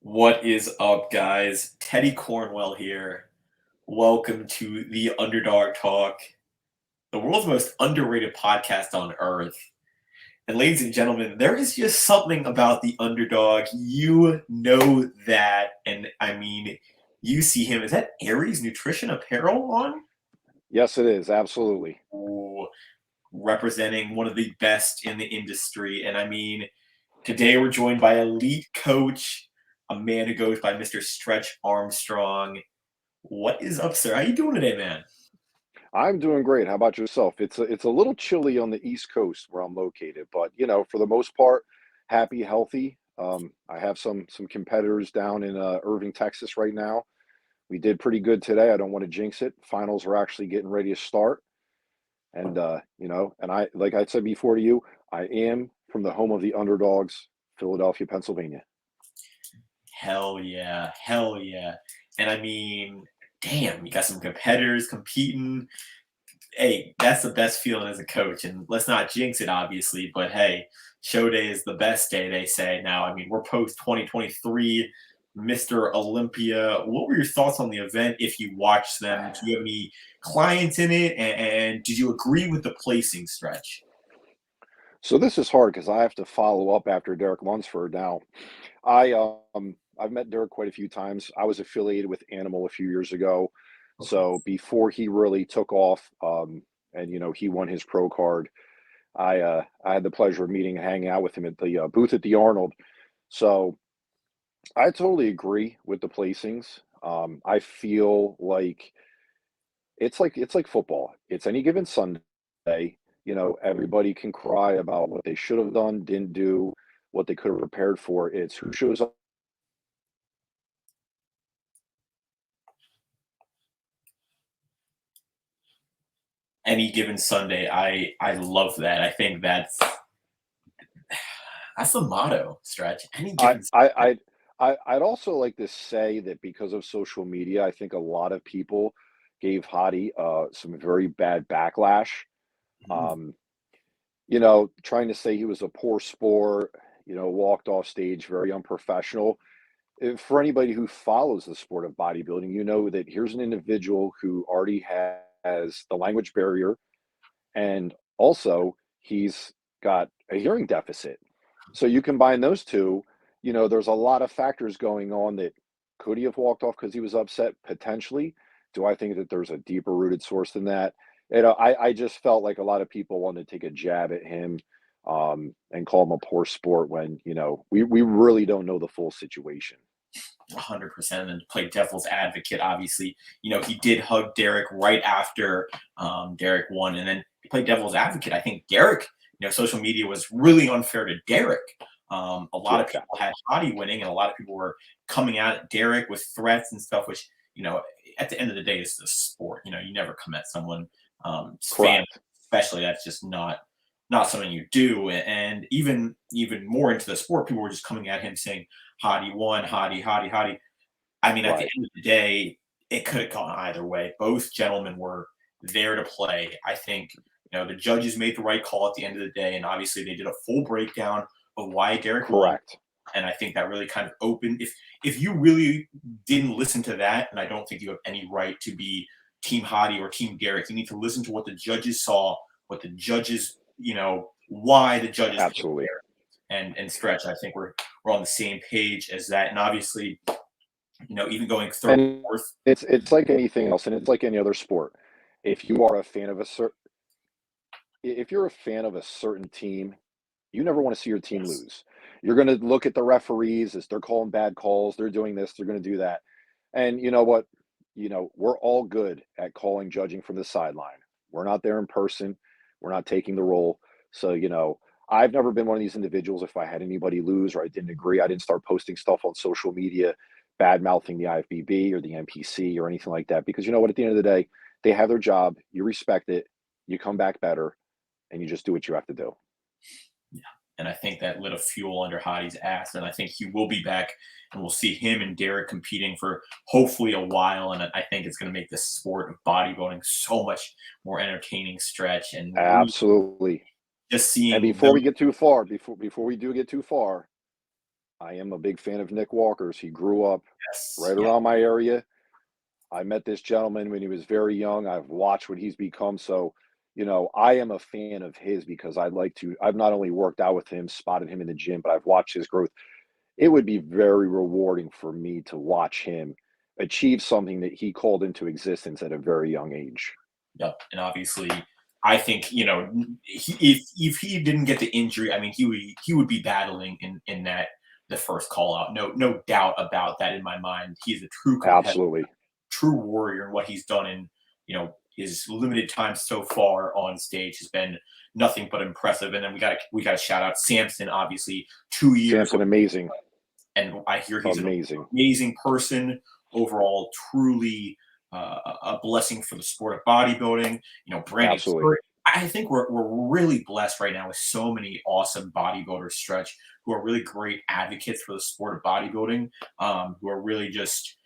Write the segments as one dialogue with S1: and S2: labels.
S1: What is up, guys? Teddy Cornwell here. Welcome to the Underdog Talk, the world's most underrated podcast on earth. And ladies and gentlemen, there is just something about the underdog. You know that. And I mean, you see him. Is that Aries Nutrition Apparel on?
S2: Yes, it is. Absolutely.
S1: Ooh, representing one of the best in the industry. And I mean, today we're joined by elite coach, a man who goes by Mr. Strech Armstrong. What is up, sir? How you doing today, man?
S2: I'm doing great. How about yourself? It's a little chilly on the East Coast where I'm located, but for the most part, happy, healthy. I have some competitors down in Irving, Texas right now. We did pretty good today. I don't want to jinx it. Finals are actually getting ready to start, and and I like I said before to you, I am from the home of the underdogs, Philadelphia, Pennsylvania.
S1: Hell yeah, hell yeah. And I mean, damn, you got some competitors competing. Hey, that's the best feeling as a coach. And let's not jinx it, obviously, but hey, show day is the best day, they say. Now, I mean, we're post 2023, Mr. Olympia. What were your thoughts on the event if you watched them? Do you have any clients in it? And did you agree with the placing stretch?
S2: So this is hard because I have to follow up after Derek Lunsford. Now, I've met Derek quite a few times. I was affiliated with Animal a few years ago.
S1: Okay.
S2: So before he really took off, and he won his pro card, I had the pleasure of meeting and hanging out with him at the booth at the Arnold. So I totally agree with the placings. I feel like it's like football. It's any given Sunday. Everybody can cry about what they should have done, didn't do, what they could have prepared for. It's who shows up.
S1: Any given Sunday, I love that. I think that's the motto, stretch. Any
S2: I
S1: given
S2: I
S1: Sunday.
S2: I'd also like to say that because of social media, I think a lot of people gave Hadi some very bad backlash.
S1: Mhm.
S2: Um, trying to say he was a poor sport, walked off stage very unprofessional. For anybody who follows the sport of bodybuilding, you know that here's an individual who already has the language barrier, and also he's got a hearing deficit. So you combine those two, there's a lot of factors going on that could he have walked off because he was upset? Potentially. Do I think that there's a deeper rooted source than that? I just felt like a lot of people wanted to take a jab at him, and call him a poor sport when, we really don't know the full situation.
S1: 100%. And to play devil's advocate, obviously, he did hug Derek right after Derek won. And then he played devil's advocate. I think Derek, social media was really unfair to Derek. A lot
S2: Yeah.
S1: of people had Hadi winning, and a lot of people were coming at Derek with threats and stuff, which, at the end of the day, it's the sport. You never come at someone, fan,
S2: Correct.
S1: especially. That's just not something you do. And even more into the sport, people were just coming at him saying, Hadi won, Hadi. I mean, at the
S2: Right.
S1: end of the day, it could have gone either way. Both gentlemen were there to play. I think, the judges made the right call at the end of the day, and obviously they did a full breakdown of why Derek won.
S2: Correct.
S1: And I think that really kind of opened. If you really didn't listen to that, and I don't think you have any right to be Team Hadi or Team Derek, you need to listen to what the judges saw, what the judges, why the judges picked
S2: Absolutely.
S1: Derek and Stretch. I think we're on the same page as that. And obviously, even going third,
S2: And
S1: fourth.
S2: it's like anything else, and it's like any other sport. If you are a fan of a certain if you're a fan of a certain team, you never want to see your team
S1: Yes.
S2: lose. You're going to look at the referees as they're calling bad calls, they're doing this, they're going to do that. And you know what? We're all good at calling judging from the sideline. We're not there in person. We're not taking the role. So, I've never been one of these individuals. If I had anybody lose or I didn't agree, I didn't start posting stuff on social media, bad mouthing the IFBB or the NPC or anything like that. Because you know what? At the end of the day, they have their job. You respect it. You come back better, and you just do what you have to do.
S1: Yeah. And I think that lit a fuel under Hadi's ass. And I think he will be back, and we'll see him and Derek competing for hopefully a while. And I think it's going to make the sport of bodybuilding so much more entertaining, stretch, and really
S2: Absolutely.
S1: just
S2: And
S1: seeing
S2: before
S1: those.
S2: we get too far, before we do get too far, I am a big fan of Nick Walker's. He grew up
S1: Yes.
S2: right
S1: Yeah.
S2: around my area. I met this gentleman when he was very young. I've watched what he's become. So, I am a fan of his because I've not only worked out with him, spotted him in the gym, but I've watched his growth. It would be very rewarding for me to watch him achieve something that he called into existence at a very young age.
S1: Yep. And obviously, I think if he didn't get the injury, I mean, he would be battling in that the first call out. No doubt about that in my mind. He's a true competitor,
S2: Absolutely.
S1: true warrior, and what he's done in his limited time so far on stage has been nothing but impressive. And then we got to shout out Samson, obviously 2 years,
S2: Samson, amazing.
S1: and I hear he's an
S2: Amazing.
S1: amazing person overall, truly a blessing for the sport of bodybuilding. Brandon
S2: Absolutely.
S1: Stewart. I think we're really blessed right now with so many awesome bodybuilders, Stretch, who are really great advocates for the sport of bodybuilding, who are really just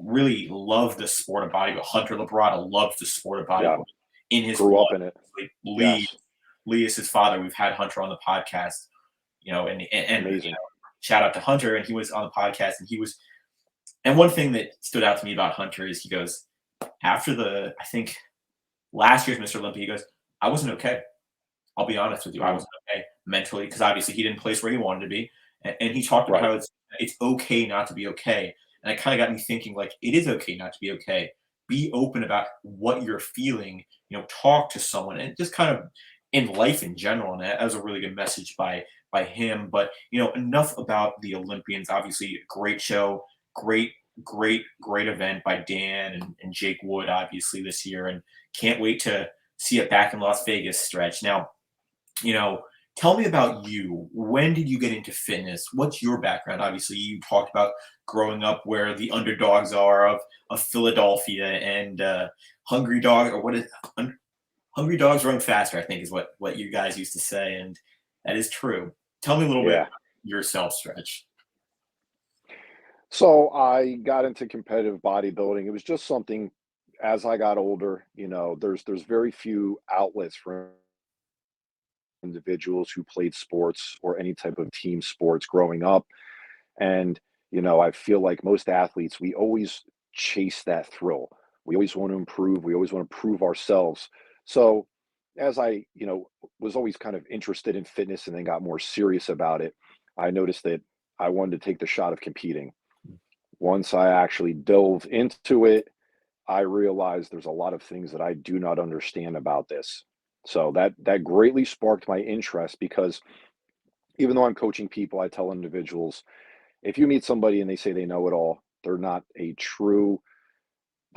S1: really love the sport of bodybuilding. Hunter Labrada loves the sport of
S2: Yeah.
S1: bodybuilding in his
S2: Grew
S1: blood.
S2: up in it.
S1: Like Lee,
S2: Yes.
S1: Lee is his father. We've had Hunter on the podcast, and
S2: Amazing.
S1: shout out to Hunter, and he was on the podcast, and he was. And one thing that stood out to me about Hunter is he goes after I think last year's Mr. Olympia, he goes, I wasn't okay. I'll be honest with you, I
S2: Mm,
S1: wasn't okay mentally because obviously he didn't place where he wanted to be, and he talked about
S2: right.
S1: how it's okay not to be okay, and it kind of got me thinking like it is okay not to be okay. Be open about what you're feeling. Talk to someone, and just kind of in life in general. And that was a really good message by him. But enough about the Olympians. Obviously, great show, great, great event by Dan and Jake Wood, obviously this year, and can't wait to see it back in Las Vegas. Stretch now you know, tell me about you. When did you get into fitness? What's your background? Obviously, you talked about growing up where the underdogs are of Philadelphia and Hungry Dog, or what is Hungry Dogs Run Faster, I think is what you guys used to say, and that is true. Tell me a little bit
S2: Yeah.
S1: about yourself, Stretch.
S2: So I got into competitive bodybuilding. It was just something as I got older, there's very few outlets for individuals who played sports or any type of team sports growing up. And, I feel like most athletes, we always chase that thrill. We always want to improve. We always want to prove ourselves. So as I, was always kind of interested in fitness and then got more serious about it, I noticed that I wanted to take the shot of competing. Once I actually dove into it, I realized there's a lot of things that I do not understand about this. So that greatly sparked my interest because even though I'm coaching people, I tell individuals, if you meet somebody and they say they know it all, they're not they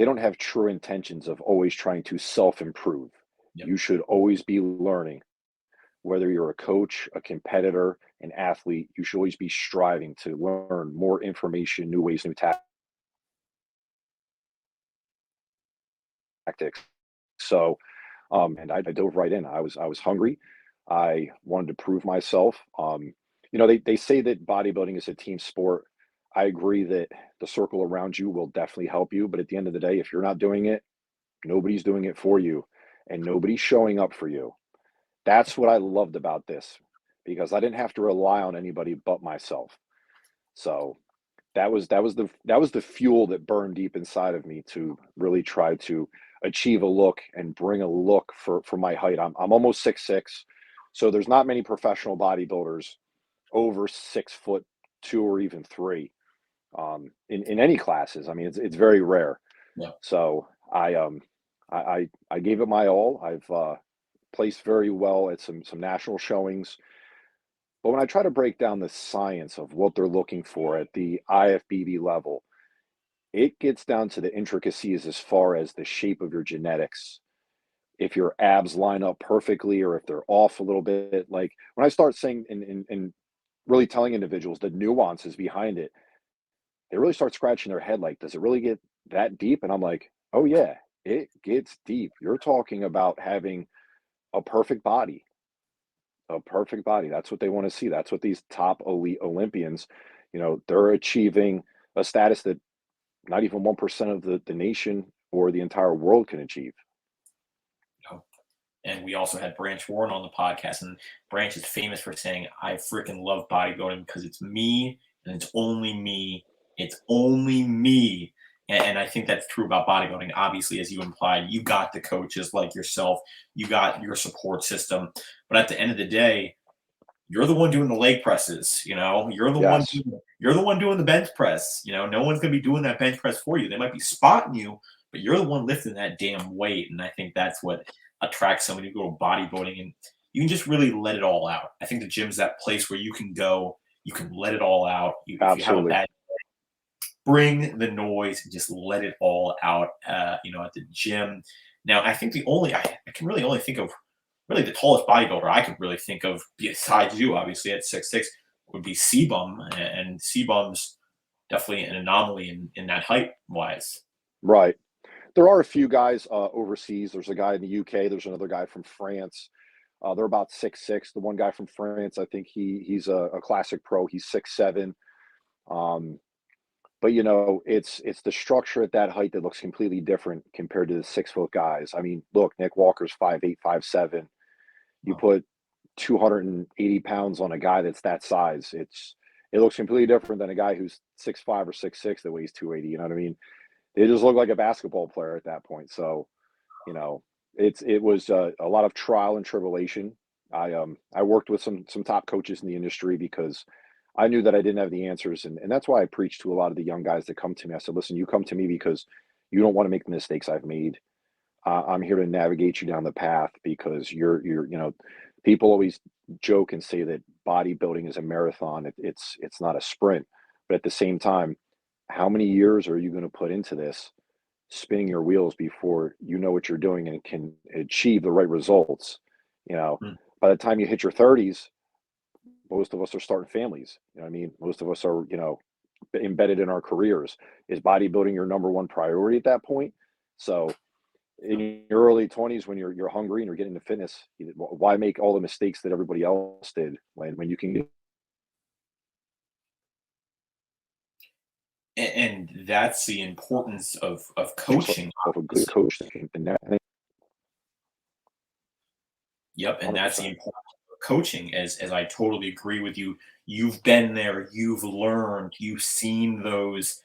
S2: don't have true intentions of always trying to self-improve.
S1: Yep.
S2: You should always be learning. Whether you're a coach, a competitor, an athlete, you should always be striving to learn more information, new ways, new tactics. So, and I dove right in. I was hungry. I wanted to prove myself. They say that bodybuilding is a team sport. I agree that the circle around you will definitely help you, but at the end of the day, if you're not doing it, nobody's doing it for you, and nobody's showing up for you. That's what I loved about this because I didn't have to rely on anybody but myself. So that was the fuel that burned deep inside of me to really try to achieve a look and bring a look for my height. I'm almost 6'6", so there's not many professional bodybuilders over 6'2" or even 3 in any classes. I mean, it's very rare.
S1: Yep.
S2: So I gave it my all. I've placed very well at some national showings. But when I try to break down the science of what they're looking for at the IFBB level, it gets down to the intricacies as far as the shape of your genetics. If your abs line up perfectly or if they're off a little bit. Like when I start saying and really telling individuals the nuances behind it, they really start scratching their head like, does it really get that deep? And I'm like, oh yeah, it gets deep. You're talking about having a perfect body, a perfect body. That's what they want to see. That's what these top elite Olympians, they're achieving a status that not even 1% of the nation or the entire world can achieve.
S1: and we also had Branch Warren on the podcast, and Branch is famous for saying, "I freaking love bodybuilding because it's me and it's only me. It's only me." And I think that's true about bodybuilding. Obviously, as you implied, you got the coaches like yourself, you got your support system, but at the end of the day, you're the one doing the leg presses.
S2: Yes,
S1: You're the one doing the bench press. No one's gonna be doing that bench press for you. They might be spotting you, but you're the one lifting that damn weight. And I think that's what attracts somebody to go to bodybuilding. And you can just really let it all out. I think the gym's that place where you can go, you can let it all out. If you have a
S2: absolutely.
S1: bad, bring the noise and just let it all out. At the gym. Now, I think I can really only think of really the tallest bodybuilder I could really think of besides you, obviously at 6'6", would be Sebum, and Sebum's definitely an anomaly in that height wise.
S2: Right. There are a few guys overseas. There's a guy in the UK. There's another guy from France. They're about 6'6". The one guy from France, I think he's a classic pro. He's 6'7". Um, but it's the structure at that height that looks completely different compared to the 6-foot guys. I mean, look, Nick Walker's 5'8", 5'7". You
S1: Wow.
S2: put 280 pounds on a guy that's that size. It looks completely different than a guy who's 6'5" or 6'6" that weighs 280. You know what I mean? They just look like a basketball player at that point. So, you know, it was a lot of trial and tribulation. I worked with some top coaches in the industry because I knew that I didn't have the answers, and that's why I preach to a lot of the young guys that come to me. I said, listen, you come to me because you don't want to make the mistakes I've made. I'm here to navigate you down the path because people always joke and say that bodybuilding is a marathon. It's not a sprint, but at the same time, how many years are you going to put into this, spinning your wheels before you know what you're doing and can achieve the right results? You know,
S1: Mm.
S2: by the time you hit your 30s, most of us are starting families. You know what I mean? Most of us are, embedded in our careers. Is bodybuilding your number one priority at that point? So in your early 20s, when you're hungry and you're getting into fitness, why make all the mistakes that everybody else did when you can get
S1: And that's the importance of
S2: yourself
S1: coaching,
S2: a good
S1: obviously.
S2: coach? And that, I think
S1: Yep, and that's the
S2: 100%.
S1: importance of coaching. As I totally agree with you. You've been there, you've learned, you've seen those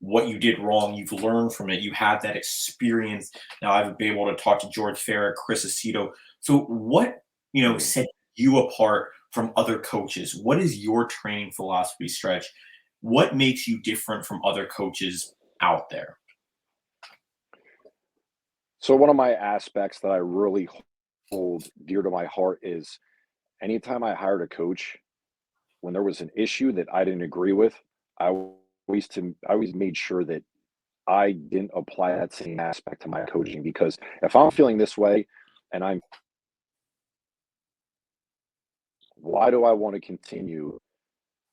S1: what you did wrong, you've learned from it, you have that experience. Now I've been able to talk to George Farah, Chris Aceto. So what
S2: Mm.
S1: set you apart from other coaches? What is your training philosophy, Stretch? What makes you different from other coaches out there?
S2: So one of my aspects that I really hold dear to my heart is anytime I hired a coach, when there was an issue that I didn't agree with, I always made sure that I didn't apply that same aspect to my coaching because if I'm feeling this way and why do I want to continue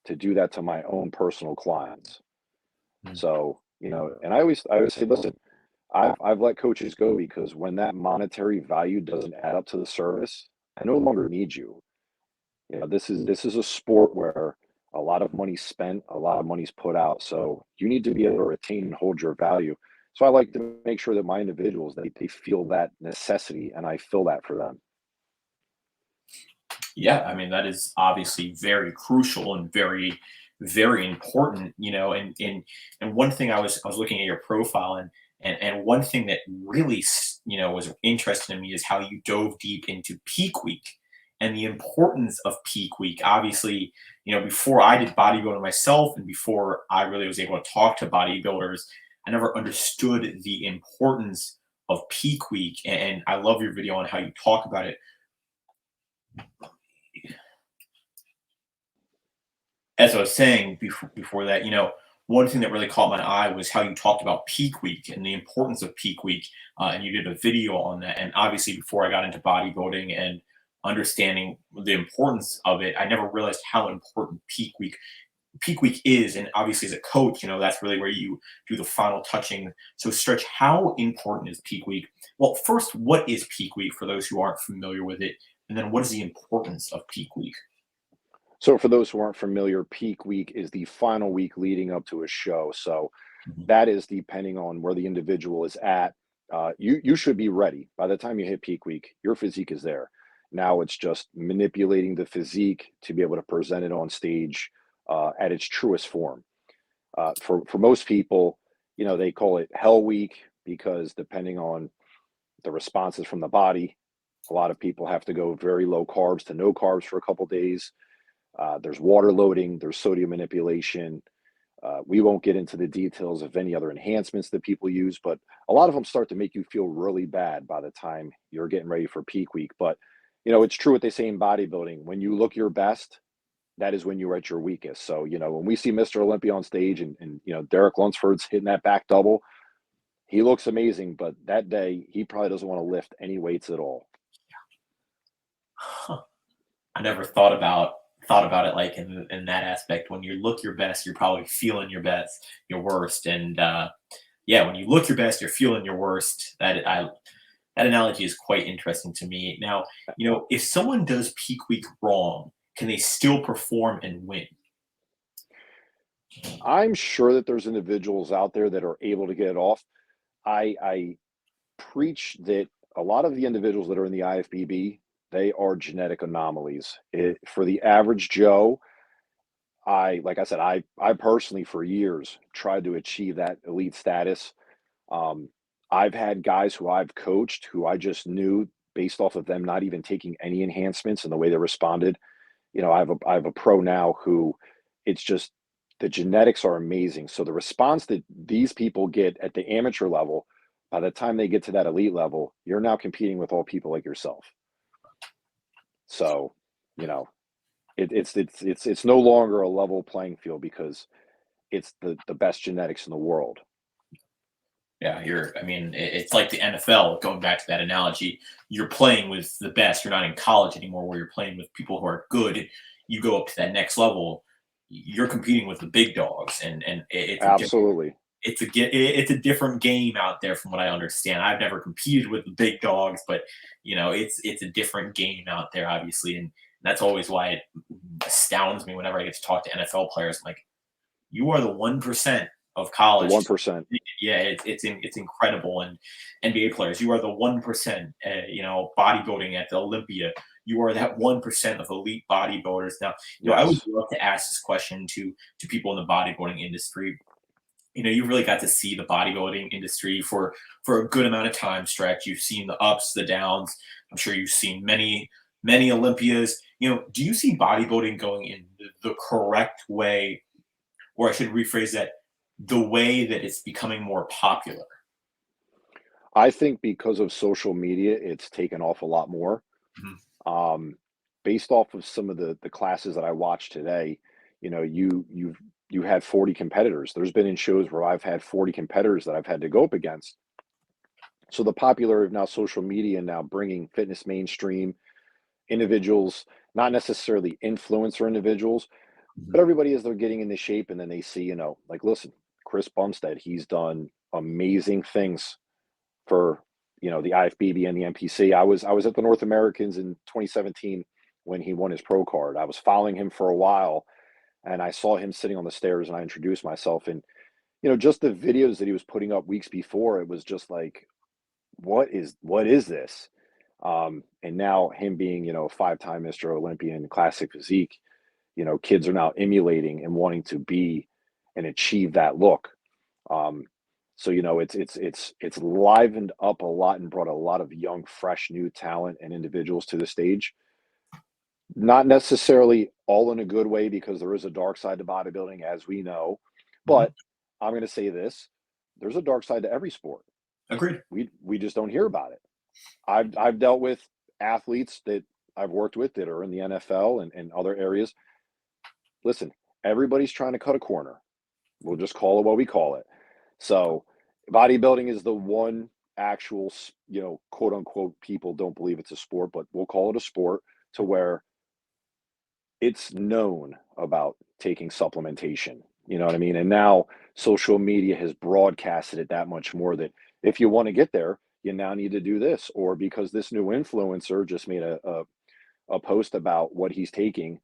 S2: to do that to my own personal clients?
S1: Mm.
S2: So, and I always say, listen, I've let coaches go because when that monetary value doesn't add up to the service, I no longer need you. This is a sport where a lot of money's spent, a lot of money's put out. So you need to be able to retain and hold your value. So I like to make sure that my individuals they feel that necessity and I fill that for them.
S1: Yeah, I mean that is obviously very crucial and very, very important. And one thing I was looking at your profile, and one thing that really was interesting to me is how you dove deep into peak week and the importance of peak week. Obviously, before I did bodybuilding myself and before I really was able to talk to bodybuilders, I never understood the importance of peak week. And I love your video on how you talk about it. As I was saying before that, one thing that really caught my eye was how you talked about peak week and the importance of peak week. And you did a video on that. And obviously, before I got into bodybuilding and understanding the importance of it, I never realized how important peak week is. And obviously, as a coach, that's really where you do the final touching. So, Stretch, how important is peak week? Well, first, what is peak week for those who aren't familiar with it? And then, what is the importance of peak week?
S2: So for those who aren't familiar, peak week is the final week leading up to a show. So
S1: Mhm.
S2: that is depending on where the individual is at. You should be ready. By the time you hit peak week, your physique is there. Now it's just manipulating the physique to be able to present it on stage at its truest form. For most people, they call it Hell Week because depending on the responses from the body, a lot of people have to go very low carbs to no carbs for a couple days. There's water loading, there's sodium manipulation. We won't get into the details of any other enhancements that people use, but a lot of them start to make you feel really bad by the time you're getting ready for peak week. But, it's true what they say in bodybuilding. When you look your best, that is when you're at your weakest. So, when we see Mr. Olympia on stage and Derek Lunsford's hitting that back double, he looks amazing, but that day he probably doesn't want to lift any weights at all.
S1: Huh. I never thought about it like in that aspect. When you look your best, you're probably feeling your worst, and yeah, when you look your best, you're feeling your worst. That analogy is quite interesting to me. Now, if someone does peak week wrong, can they still perform and win?
S2: I'm sure that there's individuals out there that are able to get it off. I preach that a lot of the individuals that are in the IFBB, they are genetic anomalies. For the average Joe, like I said, I personally for years tried to achieve that elite status. Um, I've had guys who I've coached who I just knew based off of them not even taking any enhancements and the way they responded. I have a pro now who it's just the genetics are amazing. So the response that these people get at the amateur level, by the time they get to that elite level, you're now competing with all people like yourself. So, you know, it's no longer a level playing field because it's the best genetics in the world.
S1: Yeah, I mean, it's like the NFL, going back to that analogy. You're playing with the best. You're not in college anymore where you're playing with people who are good. You go up to that next level, you're competing with the big dogs, and
S2: Absolutely.
S1: it's a different game out there from what I understand. I've never competed with the big dogs, but it's a different game out there, obviously, and that's always why it astounds me whenever I get to talk to NFL players. I'm like, you are the 1% of
S2: The
S1: college.
S2: 1%.
S1: Yeah, it's incredible. And NBA players, you are the 1%. Bodybuilding at the Olympia, you are that 1% of elite bodybuilders. Now, I would
S2: Yes.
S1: love to ask this question to people in the bodybuilding industry. You really got to see the bodybuilding industry for a good amount of time stretch. You've seen the ups, the downs. I'm sure you've seen many Olympias. Do you see bodybuilding going in the correct way, or I should rephrase that, the way that it's becoming more popular?
S2: I think because of social media, it's taken off a lot more.
S1: Mhm.
S2: Um, Based off of some of the classes that I watched today, you had 40 competitors. There's been in shows where I've had 40 competitors that I've had to go up against. So the popularity of now social media now bringing fitness mainstream individuals, not necessarily influencer individuals,
S1: Mhm.
S2: but everybody as they're getting into shape and then they see, like listen, Chris Bumstead, he's done amazing things for the IFBB and the NPC. I was at the North Americans in 2017 when he won his pro card. I was following him for a while and I saw him sitting on the stairs and I introduced myself and just the videos that he was putting up weeks before, it was just like, what is this? And now him being, a five-time Mr. Olympian classic physique, kids are now emulating and wanting to be and achieve that look. Um, so it's livened up a lot and brought a lot of young, fresh, new talent and individuals to the stage. Not necessarily all in a good way because there is a dark side to bodybuilding, as we know.
S1: Mhm.
S2: But I'm going to say this: there's a dark side to every sport.
S1: Agreed.
S2: We just don't hear about it. I've dealt with athletes that I've worked with that are in the NFL and other areas. Listen, everybody's trying to cut a corner. We'll just call it what we call it. So, bodybuilding is the one actual, quote unquote, people don't believe it's a sport, but we'll call it a sport to where it's known about taking supplementation. You know what I mean? And now social media has broadcasted it that much more that if you want to get there, you now need to do this. Or because this new influencer just made a post about what he's taking,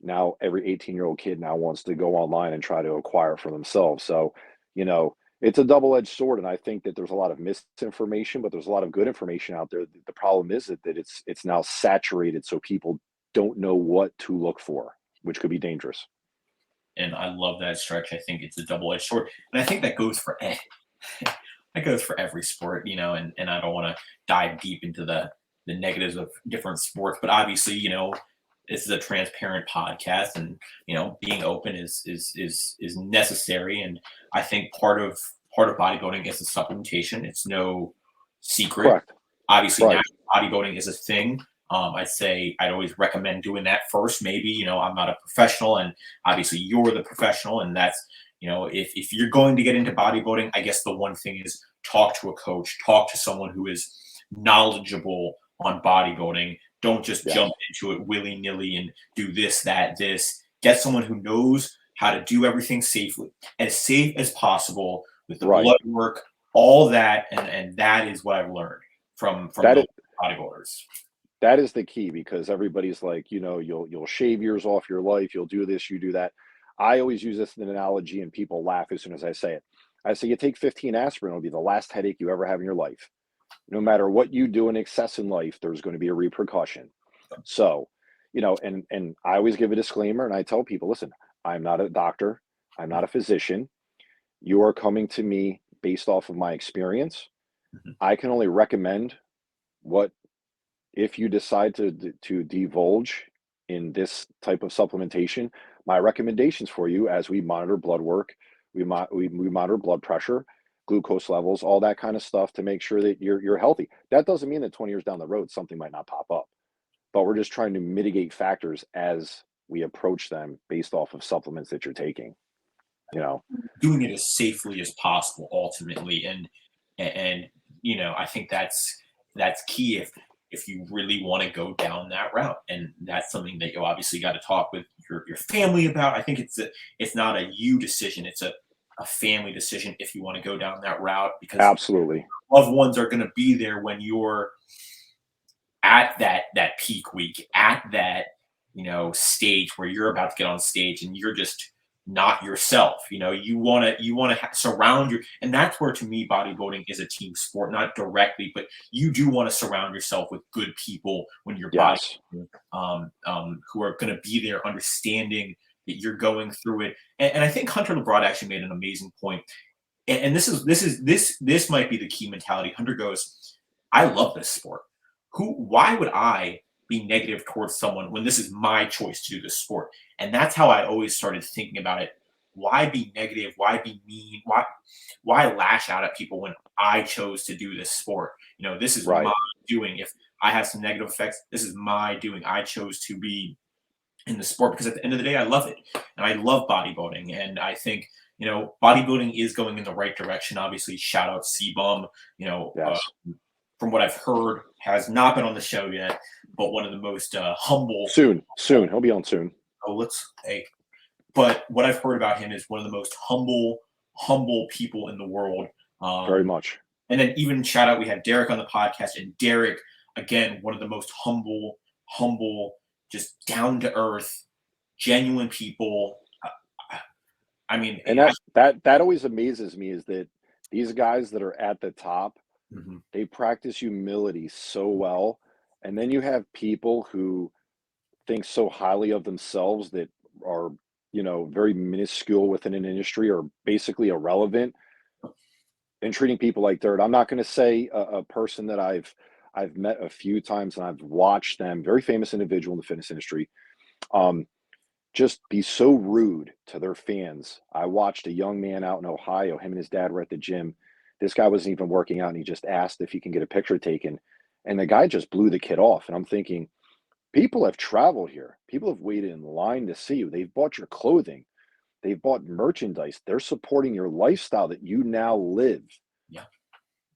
S2: now every 18-year-old kid now wants to go online and try to acquire for themselves. So, It's a double-edged sword, and I think that there's a lot of misinformation, but there's a lot of good information out there. The problem is that it's now saturated, so people don't know what to look for, which could be dangerous.
S1: And I love that stretch. I think it's a double-edged sword, and I think that goes for that goes for every sport, and I don't want to dive deep into the negatives of different sports, but obviously, this is a transparent podcast, and being open is necessary. And I think part of bodybuilding is the supplementation. It's no secret.
S2: Correct.
S1: Obviously,
S2: Right.
S1: natural bodybuilding is a thing. I'd say I'd always recommend doing that first. Maybe I'm not a professional, and obviously you're the professional, and that's if you're going to get into bodybuilding, I guess the one thing is talk to a coach, talk to someone who is knowledgeable on bodybuilding. Don't just
S2: Yes.
S1: jump into it willy nilly and do this, that, this. Get someone who knows how to do everything safely, as safe as possible with the
S2: Right.
S1: blood work, all that, and that is what I've learned from
S2: That
S1: those
S2: is
S1: bodybuilders.
S2: that is the key because everybody's like, you'll shave years off your life, you'll do this, you do that. I always use this as an analogy, and people laugh as soon as I say it. I say, you take 15 aspirin, it'll be the last headache you ever have in your life. No matter what you do in excess in life, there's going to be a repercussion. So, and I always give a disclaimer, and I tell people, listen, I'm not a doctor, I'm not a physician. You are coming to me based off of my experience.
S1: Mhm.
S2: I can only recommend what if you decide to divulge in this type of supplementation. My recommendations for you, as we monitor blood work, we monitor blood pressure, glucose levels, all that kind of stuff to make sure that you're healthy. That doesn't mean that 20 years down the road something might not pop up, but we're just trying to mitigate factors as we approach them based off of supplements that you're taking. You know,
S1: Doing it as safely as possible ultimately, and I think that's key if you really want to go down that route, and that's something that you obviously got to talk with your family about. I think it's not a you decision, it's a family decision if you want to go down that route, because
S2: absolutely.
S1: loved ones are going to be there when you're at that peak week, at that stage where you're about to get on stage and you're just not yourself. You want to surround your, and that's where, to me, bodybuilding is a team sport, not directly, but you do want to surround yourself with good people when you're
S2: Yes.
S1: bodybuilding, who are going to be there understanding that you're going through it. And I think Hunter LeBrod actually made an amazing point, and this might be the key mentality. Hunter goes, I love this sport. Why would I be negative towards someone when this is my choice to do this sport? And that's how I always started thinking about it. Why be negative? Why be mean? Why lash out at people when I chose to do this sport? This is my
S2: Right.
S1: doing. If I have some negative effects, this is my doing. I chose to be in the sport because at the end of the day, I love it, and I love bodybuilding. And I think bodybuilding is going in the right direction. Obviously, shout out C-Bum.
S2: Yes.
S1: From what I've heard, has not been on the show yet, but one of the most humble.
S2: Soon. He'll be on soon.
S1: Oh, let's hey. But what I've heard about him is one of the most humble people in the world.
S2: Very much.
S1: And then even shout out, we had Derek on the podcast, and Derek, again, one of the most humble, just down to earth, genuine people. I mean,
S2: And that always amazes me is that these guys that are at the top,
S1: mhm.
S2: they practice humility so well. And then you have people who think so highly of themselves that are, very minuscule within an industry or basically irrelevant and treating people like dirt. I'm not going to say a person that I've met a few times and I've watched them, very famous individual in the fitness industry, um, just be so rude to their fans. I watched a young man out in Ohio. Him and his dad were at the gym. This guy wasn't even working out, and he just asked if he can get a picture taken. And the guy just blew the kid off. And I'm thinking, people have traveled here. People have waited in line to see you. They've bought your clothing. They've bought merchandise. They're supporting your lifestyle that you now live.
S1: Yeah.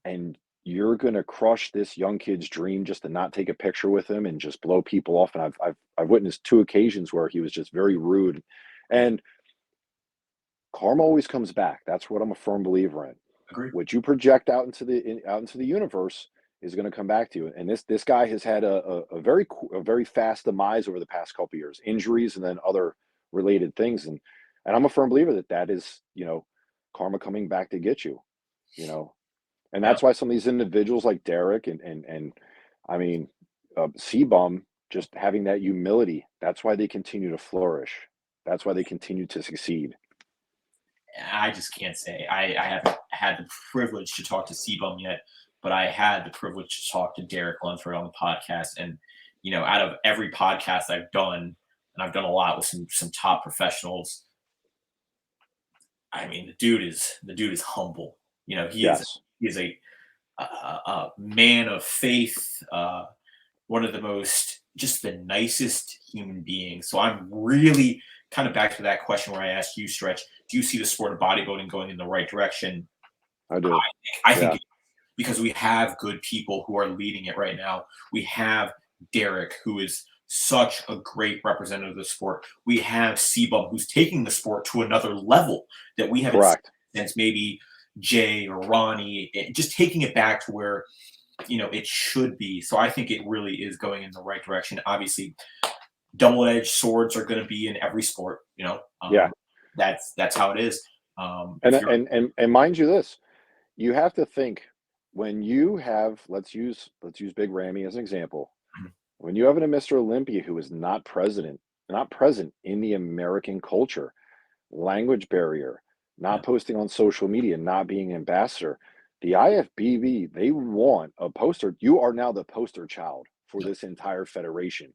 S2: And you're going to crush this young kid's dream just to not take a picture with him and just blow people off. And I've witnessed two occasions where he was just very rude, and karma always comes back. That's what I'm a firm believer in.
S1: Agreed.
S2: What you project out into the universe is going to come back to you. And this guy has had a very fast demise over the past couple of years, injuries and then other related things. And I'm a firm believer that is, karma coming back to get you, you know. And
S1: Yeah.
S2: that's why some of these individuals like Derek and I mean, C-Bum, just having that humility, that's why they continue to flourish. That's why they continue to succeed.
S1: I just can't say. I haven't had the privilege to talk to Sebum yet, but I had the privilege to talk to Derek Lunsford on the podcast. And, out of every podcast I've done, and I've done a lot with some top professionals, I mean, the dude is humble. He is
S2: Yes.
S1: he is a man of faith, one of the most just the nicest human beings. So I'm really kind of back to that question where I asked you, Stretch, do you see the sport of bodybuilding going in the right direction?
S2: I do.
S1: I think
S2: Yeah.
S1: because we have good people who are leading it right now. We have Derek, who is such a great representative of the sport. We have Sebum, who's taking the sport to another level that we haven't seen
S2: Correct.
S1: since maybe Jay or Ronnie, just taking it back to where it should be. So I think it really is going in the right direction. Obviously, double-edged swords are going to be in every sport.
S2: Yeah.
S1: That's how it is.
S2: And
S1: If you're
S2: and mind you this, you have to think when you have let's use Big Ramy as an example. When you have a Mr. Olympia who is not present in the American culture, language barrier,
S1: yeah,
S2: not posting on social media, not being an ambassador, the IFBB, they want a poster. You are now the poster child for
S1: yeah,
S2: this entire federation.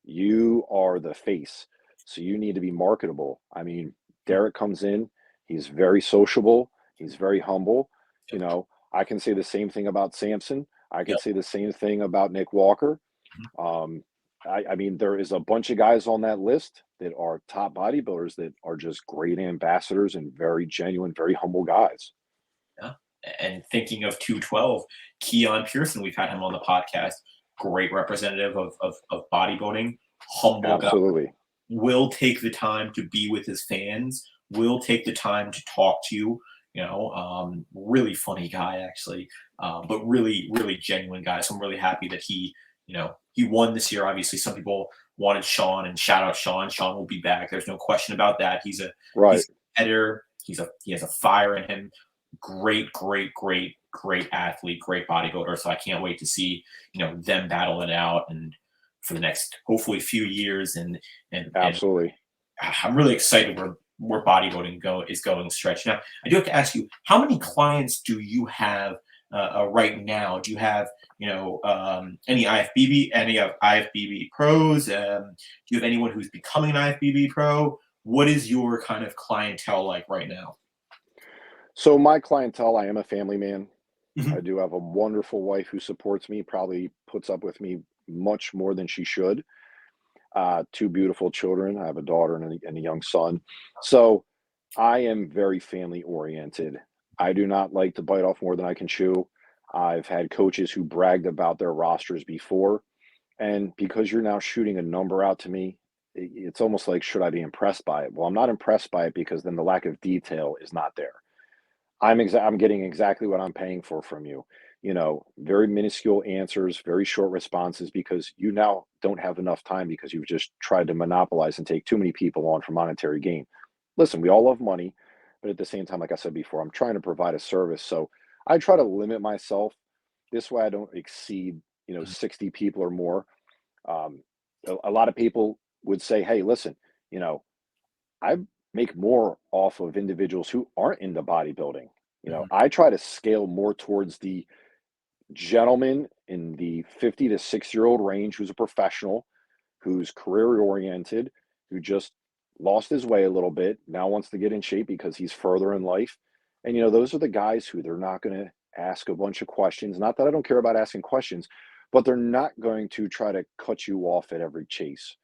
S2: You are the face. So you need to be marketable. I mean,
S1: yeah,
S2: Derek comes in, he's very sociable, he's very humble.
S1: yeah,
S2: I can say the same thing about Samson. I
S1: yeah,
S2: could say the same thing about Nick Walker.
S1: mhm,
S2: Um, I mean, there is a bunch of guys on that list that are top bodybuilders that are just great ambassadors and very genuine, very humble guys.
S1: yeah. And thinking of 212, Keon Pearson, we've had him on the podcast. Great representative of bodybuilding, humble guy,
S2: Absolutely.
S1: will take the time to be with his fans, will take the time to talk to you. Really funny guy actually, but really, really genuine guy. So I'm really happy that he won this year. Obviously, some people wanted Sean, and shout out Sean. Sean will be back. There's no question about that.
S2: Right.
S1: He's a competitor. He has a fire in him. Great, great, great, great athlete, great bodybuilder. So I can't wait to see them battle it out and for the next hopefully few years and
S2: Absolutely.
S1: I'm really excited where bodybuilding is going. Stretch. Now, I do have to ask you, how many clients do you have right now? Do you have any IFBB pros? Do you have anyone who's becoming an IFBB pro? What is your kind of clientele like right now?
S2: So my clientele, I am a family man. I
S1: Mhm.
S2: do have a wonderful wife who supports me, probably puts up with me much more than she should. Two beautiful children. I have a daughter and a young son. So I am very family oriented. I do not like to bite off more than I can chew. I've had coaches who bragged about their rosters before. And because you're now shooting a number out to me, it's almost like, should I be impressed by it? Well, I'm not impressed by it because then the lack of detail is not there. I'm getting exactly what I'm paying for from you. Very minuscule answers, very short responses because you now don't have enough time because you've just tried to monopolize and take too many people on for monetary gain. Listen, we all love money, but at the same time, like I said before, I'm trying to provide a service. So I try to limit myself. This way I don't exceed, 60 people or more. Um, a lot of people would say, hey, listen, you know, I make more off of individuals who aren't into bodybuilding.
S1: Mhm.
S2: I try to scale more towards the gentleman in the 50 to 6-year-old range who's a professional, who's career oriented, who just lost his way a little bit, now wants to get in shape because he's further in life. And those are the guys who they're not going to ask a bunch of questions. Not that I don't care about asking questions, but they're not going to try to cut you off at every chase.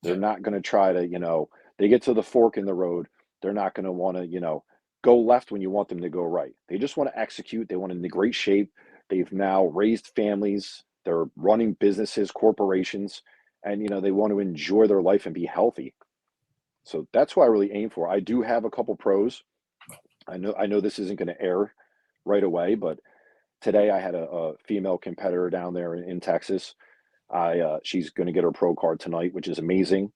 S2: They're
S1: Yeah.
S2: not going to try to, they get to the fork in the road. They're not going to want to, go left when you want them to go right. They just want to execute. They want to in great shape. They've now raised families. They're running businesses, corporations, and, they want to enjoy their life and be healthy. So that's what I really aim for. I do have a couple pros. I know this isn't going to air right away, but today I had a female competitor down there in Texas. She's going to get her pro card tonight, which is amazing.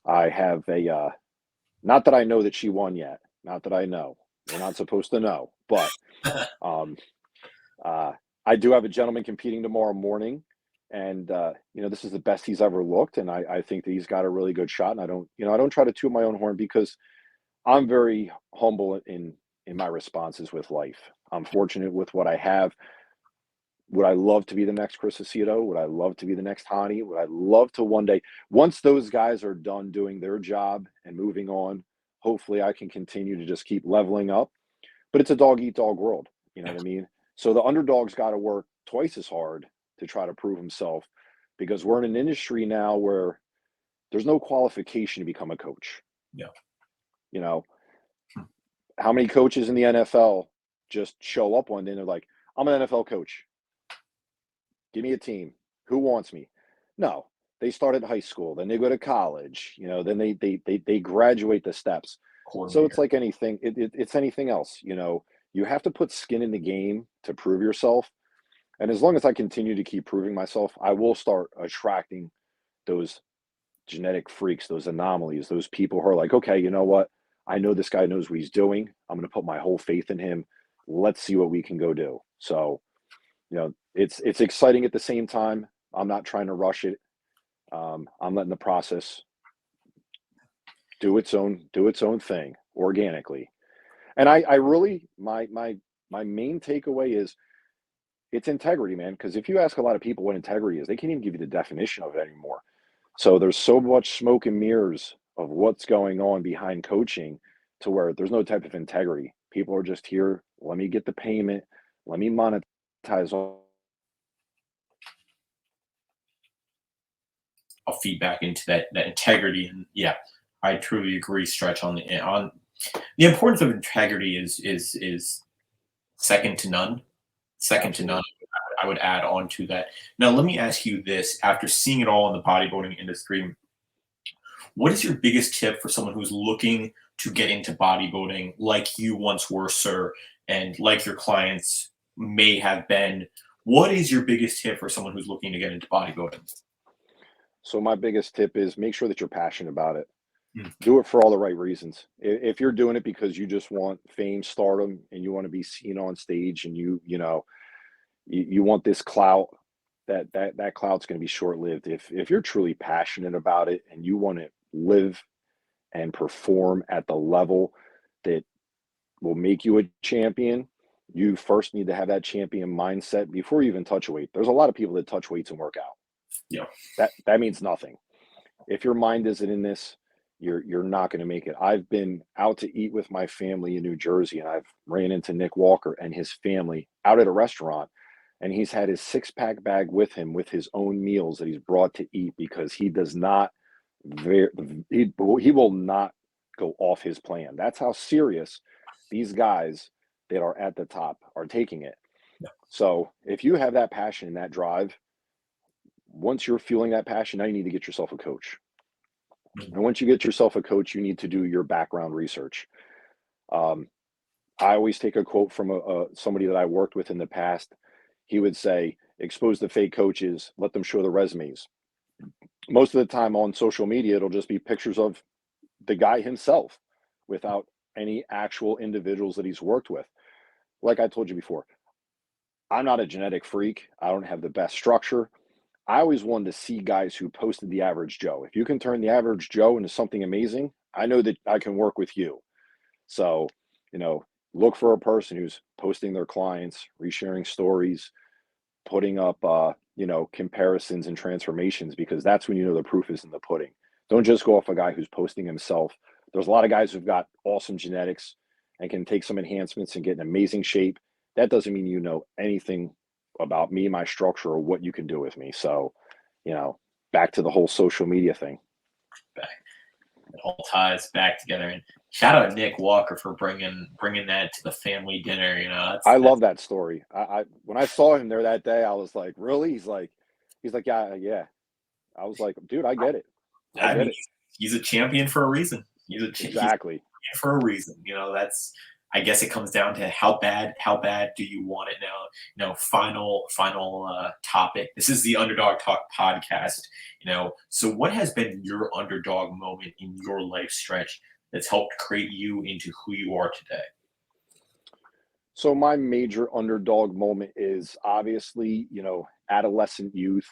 S2: I have not that I know that she won yet, not that I know, We're not supposed to know, but um, I do have a gentleman competing tomorrow morning, and this is the best he's ever looked, and I think that he's got a really good shot. And I don't try to toot my own horn because I'm very humble in my responses with life. I'm fortunate with what I have. Would I love to be the next Chris Aceto? Would I love to be the next Hani? Would I love to one day, once those guys are done doing their job and moving on, hopefully I can continue to just keep leveling up. But it's a dog eat dog world. You know what I mean? So the underdog's got to work twice as hard to try to prove himself because we're in an industry now where there's no qualification to become a coach.
S1: Yeah.
S2: You know, how many coaches in the NFL just show up one day and they're like, I'm an NFL coach. Give me a team. Who wants me? No. They start at high school, then they go to college, then they graduate the steps. So it's like anything, it's anything else, you have to put skin in the game to prove yourself. And as long as I continue to keep proving myself, I will start attracting those genetic freaks, those anomalies, those people who are like, okay, you know what? I know this guy knows what he's doing. I'm going to put my whole faith in him. Let's see what we can go do. So, it's exciting at the same time. I'm not trying to rush it. I'm letting the process do its own thing organically. And I really, my main takeaway is it's integrity, man. Because if you ask a lot of people what integrity is, they can't even give you the definition of it anymore. So there's so much smoke and mirrors of what's going on behind coaching to where there's no type of integrity. People are just here. Let me get the payment. Let me monetize all.
S1: I'll feed back into that integrity. And yeah, I truly agree, Stretch, on the importance of integrity is second to none. Second to none. I would add on to that. Now, let me ask you this: after seeing it all in the bodybuilding industry, what is your biggest tip for someone who's looking to get into bodybuilding, like you once were, sir, and like your clients may have been? What is your biggest tip for someone who's looking to get into bodybuilding?
S2: So my biggest tip is make sure that you're passionate about it.
S1: Mm.
S2: Do it for all the right reasons. If you're doing it because you just want fame, stardom, and you want to be seen on stage, and you want this clout, that clout's going to be short lived. If you're truly passionate about it and you want to live and perform at the level that will make you a champion, you first need to have that champion mindset before you even touch a weight. There's a lot of people that touch weights and work out.
S1: Yeah.
S2: That means nothing. If your mind isn't in this, you're not going to make it. I've been out to eat with my family in New Jersey, and I've ran into Nick Walker and his family out at a restaurant, and he's had his six-pack bag with him with his own meals that he's brought to eat because he does not he will not go off his plan. That's how serious these guys that are at the top are taking it.
S1: Yeah.
S2: So if you have that passion and that drive, once you're fueling that passion, now you need to get yourself a coach. And once you get yourself a coach, you need to do your background research. I always take a quote from somebody that I worked with in the past. He would say, expose the fake coaches, let them show the resumes. Most of the time on social media, it'll just be pictures of the guy himself without any actual individuals that he's worked with. Like I told you before, I'm not a genetic freak. I don't have the best structure. I always wanted to see guys who posted the average Joe. If you can turn the average Joe into something amazing, I know that I can work with you. So, look for a person who's posting their clients, resharing stories, putting up, comparisons and transformations, because that's when you know the proof is in the pudding. Don't just go off a guy who's posting himself. There's a lot of guys who've got awesome genetics and can take some enhancements and get in amazing shape. That doesn't mean you know anything about me, my structure, or what you can do with me. So, back to the whole social media thing.
S1: Back. It all ties back together. And shout out Nick Walker for bringing that to the family dinner.
S2: I love that story. I when I saw him there that day, I was like, really? He's like, yeah. I was like, dude, I get it. I
S1: mean,
S2: get it.
S1: He's a champion for a reason.
S2: Exactly.
S1: For a reason. That's, I guess it comes down to how bad do you want it now? Final topic. This is the Underdog Talk podcast. So what has been your underdog moment in your life, Stretch, that's helped create you into who you are today?
S2: So my major underdog moment is obviously, adolescent youth,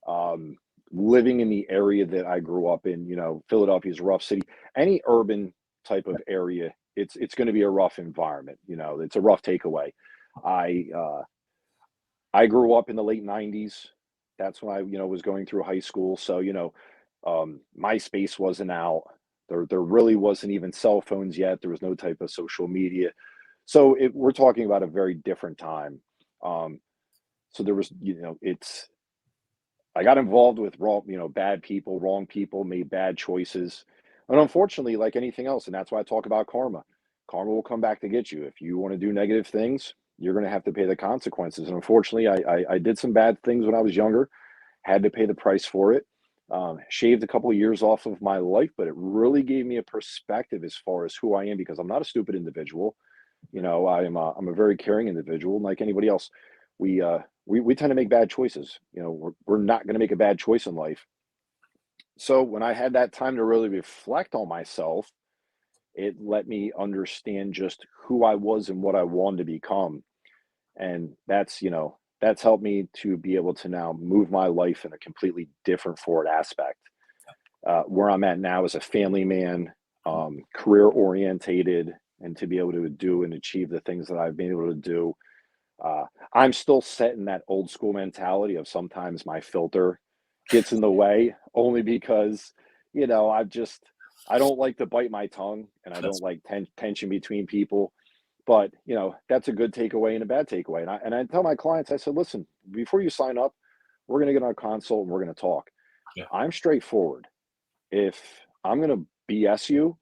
S2: um, living in the area that I grew up in. Philadelphia's a rough city. Any urban type of area, it's going to be a rough environment. It's a rough takeaway. I I grew up in the late '90s. That's when I, was going through high school. So, MySpace wasn't out. There really wasn't even cell phones yet. There was no type of social media. So we're talking about a very different time. Um, so there was, I got involved with wrong, bad people, wrong people, made bad choices. And unfortunately, like anything else, and that's why I talk about karma. Karma will come back to get you. If you want to do negative things, you're going to have to pay the consequences. And unfortunately, I did some bad things when I was younger, had to pay the price for it. Shaved a couple of years off of my life, but it really gave me a perspective as far as who I am, because I'm not a stupid individual. I'm a very caring individual, and like anybody else, we tend to make bad choices. We're not going to make a bad choice in life. So when I had that time to really reflect on myself, it let me understand just who I was and what I wanted to become. And that's helped me to be able to now move my life in a completely different forward aspect. Where I'm at now as a family man, career orientated, and to be able to do and achieve the things that I've been able to do. I'm still set in that old school mentality of sometimes my filter gets in the way, only because, I don't like to bite my tongue, and I don't
S1: That's
S2: like tension between people. But, that's a good takeaway and a bad takeaway. And I tell my clients, I said, listen, before you sign up, we're going to get on a consult and we're going to talk.
S1: yeah.
S2: I'm straightforward. If I'm going to BS you,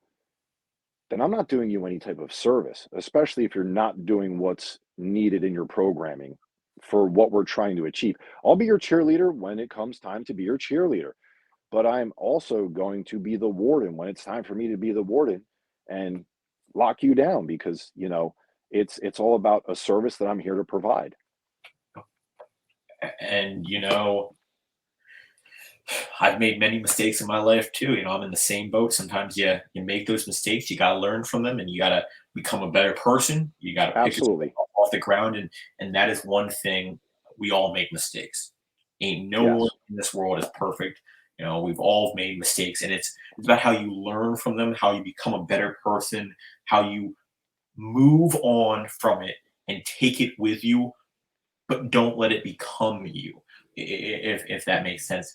S2: then I'm not doing you any type of service, especially if you're not doing what's needed in your programming for what we're trying to achieve. I'll be your cheerleader when it comes time to be your cheerleader, but I'm also going to be the warden when it's time for me to be the warden and lock you down, because, it's all about a service that I'm here to provide.
S1: And I've made many mistakes in my life too. I'm in the same boat. Sometimes you make those mistakes. You gotta learn from them, and you gotta become a better person. You gotta pick yourself
S2: Absolutely.
S1: up off the ground, and that is one thing. We all make mistakes. Ain't no one
S2: Yes.
S1: in this world is perfect. We've all made mistakes, and it's about how you learn from them, how you become a better person, how you move on from it and take it with you, but don't let it become you. If that makes sense,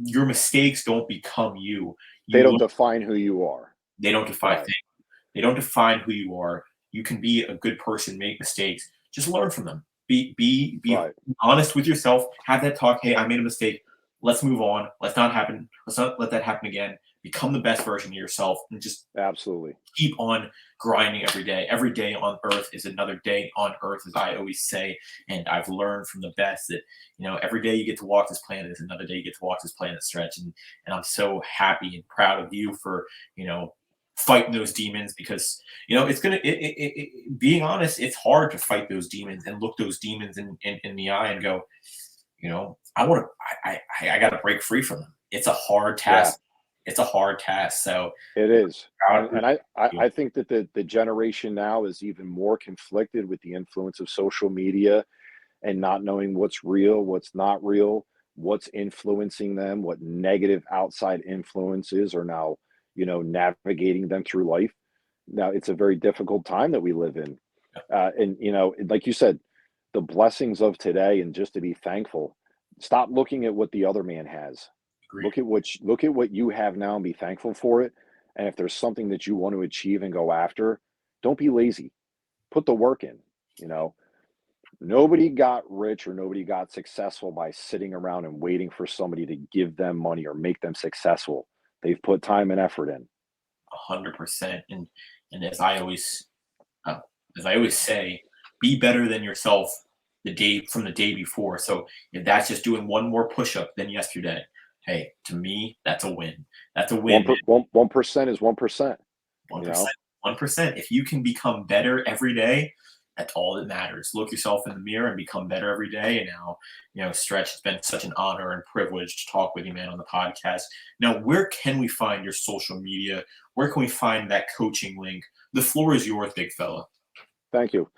S1: your mistakes don't become you.
S2: They
S1: You
S2: don't
S1: learn,
S2: define who you are.
S1: they don't define
S2: Right.
S1: things. They don't define who you are. You can be a good person, make mistakes, just learn from them. Be
S2: Right.
S1: honest with yourself. Have that talk. Hey, I made a mistake. Let's move on. Let's not let that happen again. Become the best version of yourself, and just
S2: Absolutely.
S1: keep on grinding every day. Every day on earth is another day on earth, as I always say. And I've learned from the best that, every day you get to walk this planet is another day you get to walk this planet, Stretch. And I'm so happy and proud of you for, fighting those demons, because, it's going to, being honest, it's hard to fight those demons and look those demons in the eye and go, I want to, I got to break free from them. It's a hard
S2: Yeah.
S1: task. It's a hard task. So,
S2: It is.
S1: proud
S2: And
S1: of
S2: and I I
S1: you.
S2: I think that the generation now is even more conflicted with the influence of social media and not knowing what's real, what's not real, what's influencing them, what negative outside influences are now, navigating them through life. Now, it's a very difficult time that we live in. And, like you said, the blessings of today, and just to be thankful. Stop looking at what the other man has.
S1: Agreed.
S2: Look at what you have now and be thankful for it. And if there's something that you want to achieve and go after, don't be lazy. Put the work in, you know. Nobody got rich or nobody got successful by sitting around and waiting for somebody to give them money or make them successful. They've put time and effort in.
S1: 100%. And uh, as I always say, be better than yourself the day before. So if that's just doing one more push up than yesterday, hey, to me that's a win. That's a
S2: One
S1: win,
S2: per,
S1: man.
S2: one, 1% is 1%,
S1: One
S2: you
S1: percent,
S2: know.
S1: 1%. If you can become better every day, that's all that matters. Look yourself in the mirror and become better every day. And now, Stretch, it's been such an honor and privilege to talk with you, man, on the podcast. Now, where can we find your social media? Where can we find that coaching link? The floor is yours, big fella.
S2: Thank you.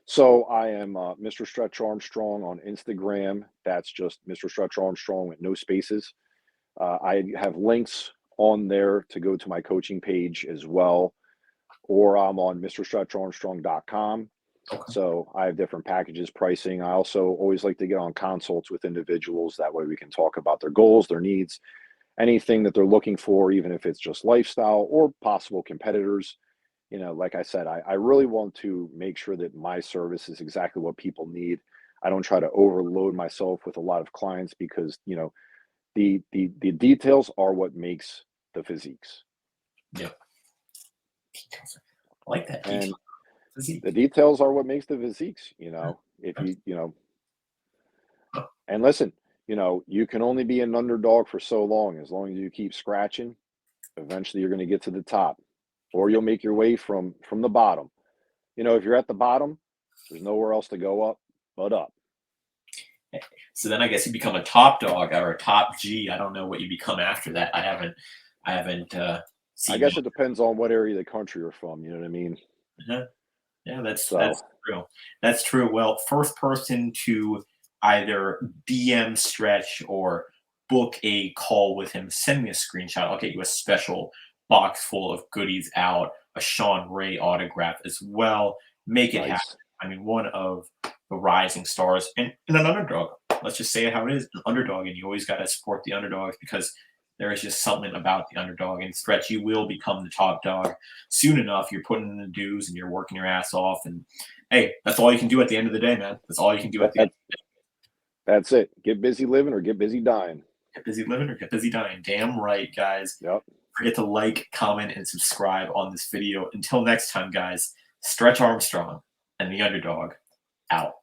S2: So I am Mr. Stretch Armstrong on Instagram. That's just Mr. Stretch Armstrong with no spaces. I have links on there to go to my coaching page as well, or I'm on MrStretchArmstrong.com.
S1: Okay.
S2: So I have different packages, pricing. I also always like to get on consults with individuals. That way we can talk about their goals, their needs, anything that they're looking for, even if it's just lifestyle or possible competitors. Like I said, I really want to make sure that my service is exactly what people need. I don't try to overload myself with a lot of clients because, the details are what makes the physiques.
S1: Yeah. I like that.
S2: And
S1: Physique.
S2: the details are what makes the physiques, if and listen, you can only be an underdog for so long. As you keep scratching, eventually you're going to get to the top, or you'll make your way from the bottom. If you're at the bottom, there's nowhere else to go up but up.
S1: So then I guess you become a top dog or a top G. I don't know what you become after that. I haven't
S2: I
S1: seen
S2: guess
S1: that.
S2: it depends on what area of the country you're from, you know what I mean?
S1: Uh-huh. Yeah, that's
S2: So,
S1: true. That's true. Well, first person to either DM Stretch or book a call with him, send me a screenshot. I'll get you a special box full of goodies out, a Sean Ray autograph as well. Make it happen.
S2: nice.
S1: I mean, one of the rising stars and an underdog. Let's just say it how it is, an underdog, and you always got to support the underdogs because there is just something about the underdog. And Stretch, you will become the top dog soon enough. You're putting in the dues and you're working your ass off. And hey, that's all you can do at the end of the day, man. That's all you can do at the end.
S2: That, that's it. Get busy living or get busy dying.
S1: Get busy living or get busy dying. Damn right, guys.
S2: Yep.
S1: Forget to like, comment, and subscribe on this video. Until next time, guys, Stretch Armstrong and the underdog out.